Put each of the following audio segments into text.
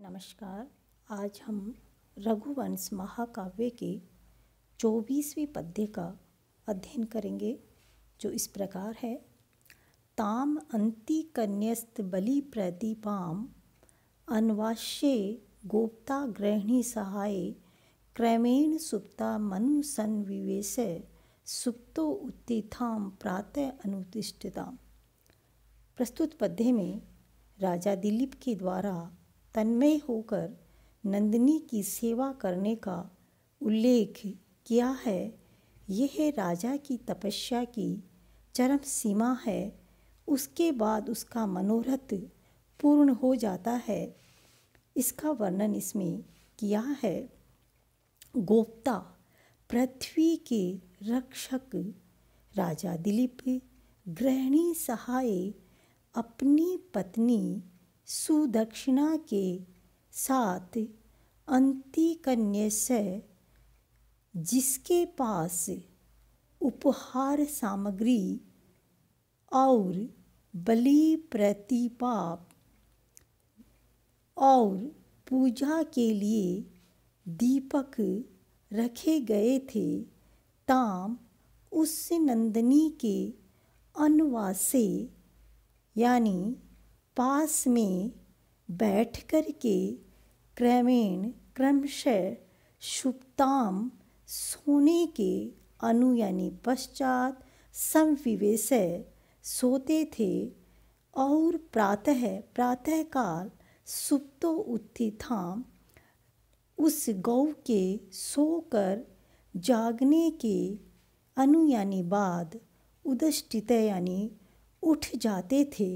नमस्कार। आज हम रघुवंश महाकाव्य के 24वें पद्य का अध्ययन करेंगे, जो इस प्रकार है। ताम अंति कन्यस्त बलि प्रदीपाम अन्वाश्ये गोप्ता गृहिणी सहाय क्रमेण सुप्ता मनु संविवेश सुप्तो उत्थिताम प्रातः अनुतिष्ठिताम। प्रस्तुत पद्य में राजा दिलीप के द्वारा तन्मय होकर नंदिनी की सेवा करने का उल्लेख किया है। यह राजा की तपस्या की चरम सीमा है। उसके बाद उसका मनोरथ पूर्ण हो जाता है। इसका वर्णन इसमें किया है। गोप्ता, पृथ्वी के रक्षक राजा दिलीप गृहिणी सहाय अपनी पत्नी सुदक्षिणा के साथ अंतिकन्या से, जिसके पास उपहार सामग्री और बलि प्रतिपाप और पूजा के लिए दीपक रखे गए थे, ताम उस नंदिनी के अनवासे यानी पास में बैठ कर के क्रमशः सुप्ताम सोने के अनु यानी पश्चात संविवेश सोते थे और प्रातःकाल सुप्तो उत्थिताम उस गौ के सोकर जागने के अनु यानी बाद उदष्टित यानी उठ जाते थे।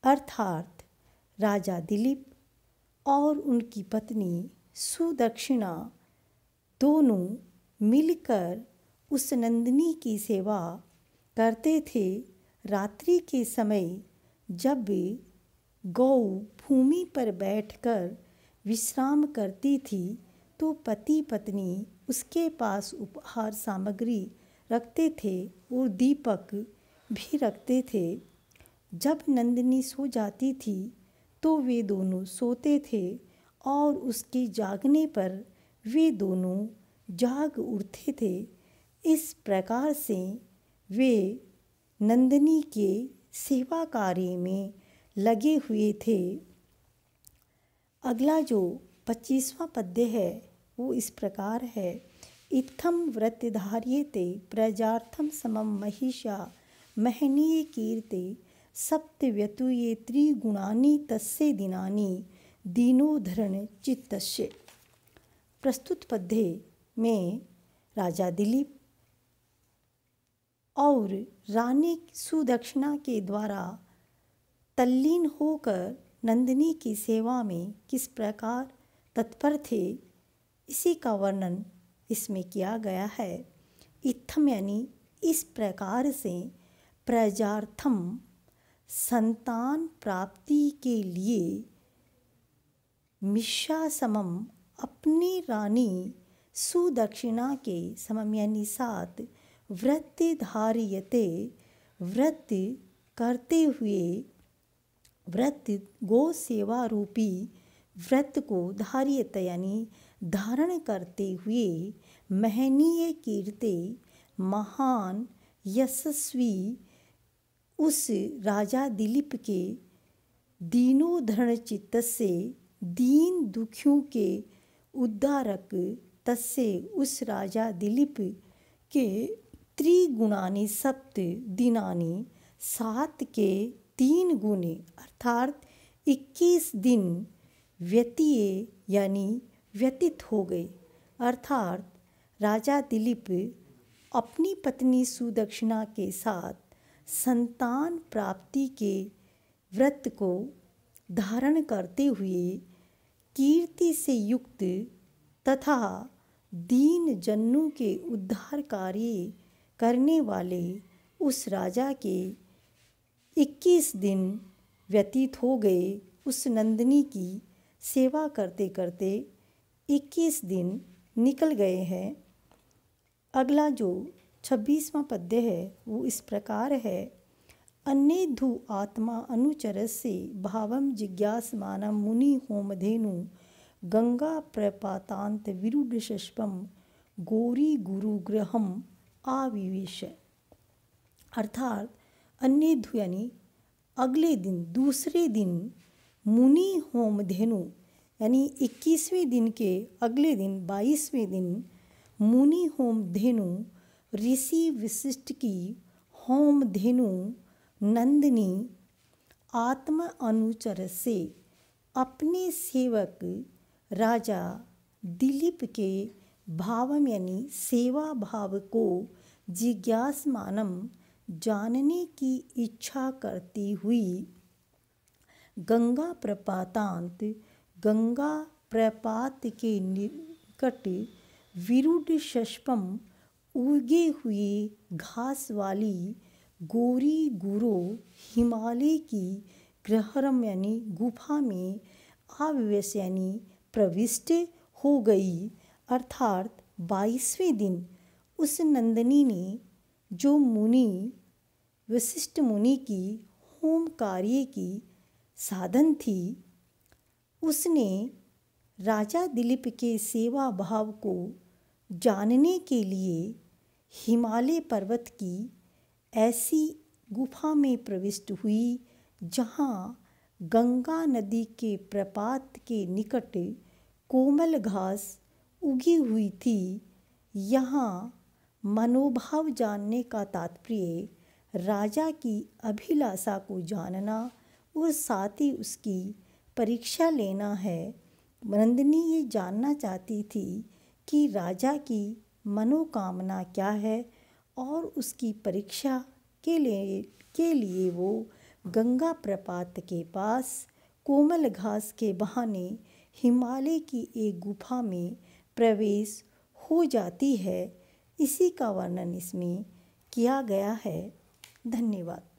अर्थात राजा दिलीप और उनकी पत्नी सुदक्षिणा दोनों मिलकर उस नंदिनी की सेवा करते थे। रात्रि के समय जब गौ भूमि पर बैठकर विश्राम करती थी, तो पति पत्नी उसके पास उपहार सामग्री रखते थे और दीपक भी रखते थे। जब नंदिनी सो जाती थी तो वे दोनों सोते थे और उसके जागने पर वे दोनों जाग उठते थे। इस प्रकार से वे नंदिनी के सेवा कार्य में लगे हुए थे। अगला जो 25वां पद्य है वो इस प्रकार है। इत्थम व्रत धार्यते प्रजार्थम समम महिषा महनीय कीर्ते सप्तव्यतुये त्रिगुणानि तस्य दिनानि दीनोद्धरण चित्तस्य। प्रस्तुत पद्य में राजा दिलीप और रानी सुदक्षिणा के द्वारा तल्लीन होकर नंदिनी की सेवा में किस प्रकार तत्पर थे, इसी का वर्णन इसमें किया गया है। इत्थम यानी इस प्रकार से, प्रजार्थम संतान प्राप्ति के लिए, मिषा समम अपनी रानी सुदक्षिणा के समम यानी साथ, व्रत धार्यते व्रत करते हुए, व्रत गो सेवा रूपी व्रत को धार्यत यानी धारण करते हुए, महनीय कीर्ते महान यशस्वी उस राजा दिलीप के दीनोद्धरण चित्त से, दीन दुखियों के उद्धारक तस्य उस राजा दिलीप के त्रिगुणानि सप्त दिनानि 7 के 3 गुणे अर्थात 21 दिन व्यतीय यानी व्यतीत हो गए। अर्थात राजा दिलीप अपनी पत्नी सुदक्षिणा के साथ संतान प्राप्ति के व्रत को धारण करते हुए, कीर्ति से युक्त तथा दीन जनों के उद्धार कार्य करने वाले उस राजा के 21 दिन व्यतीत हो गए। उस नंदिनी की सेवा करते करते 21 दिन निकल गए हैं। अगला जो 26वां पद्य है वो इस प्रकार है। अन्येधु आत्मा अनुचरस्य भावं जिज्ञासमानं मुनि होमधेनु गंगा प्रपातांत विरूढ़शष्पम गौरी गुरुगृहम आविवेश। अर्थात अन्येधु यानी अगले दिन, दूसरे दिन, मुनि होमधेनु यानी 21वें दिन के अगले दिन 22वें दिन मुनि होमधेनु ऋषि वशिष्ठ की होमधेनु नंदिनी आत्म अनुचर से अपने सेवक राजा दिलीप के भावम यानी सेवा भाव को जिज्ञासमानम जानने की इच्छा करती हुई गंगा प्रपातांत गंगा प्रपात के निकट विरूढ़ शष्पम उगे हुए घास वाली गौरी गुरो हिमालय की गृहरम यानी गुफा में आविवेश यानी प्रविष्ट हो गई। अर्थात 22वें दिन उस नंदिनी ने जो मुनि वशिष्ठ मुनि की होम कार्य की साधन थी, उसने राजा दिलीप के सेवा भाव को जानने के लिए हिमालय पर्वत की ऐसी गुफा में प्रविष्ट हुई जहाँ गंगा नदी के प्रपात के निकट कोमल घास उगी हुई थी। यहाँ मनोभाव जानने का तात्पर्य राजा की अभिलाषा को जानना और साथ ही उसकी परीक्षा लेना है। नंदिनी ये जानना चाहती थी कि राजा की मनोकामना क्या है और उसकी परीक्षा के लिए वो गंगा प्रपात के पास कोमल घास के बहाने हिमालय की एक गुफा में प्रवेश हो जाती है। इसी का वर्णन इसमें किया गया है। धन्यवाद।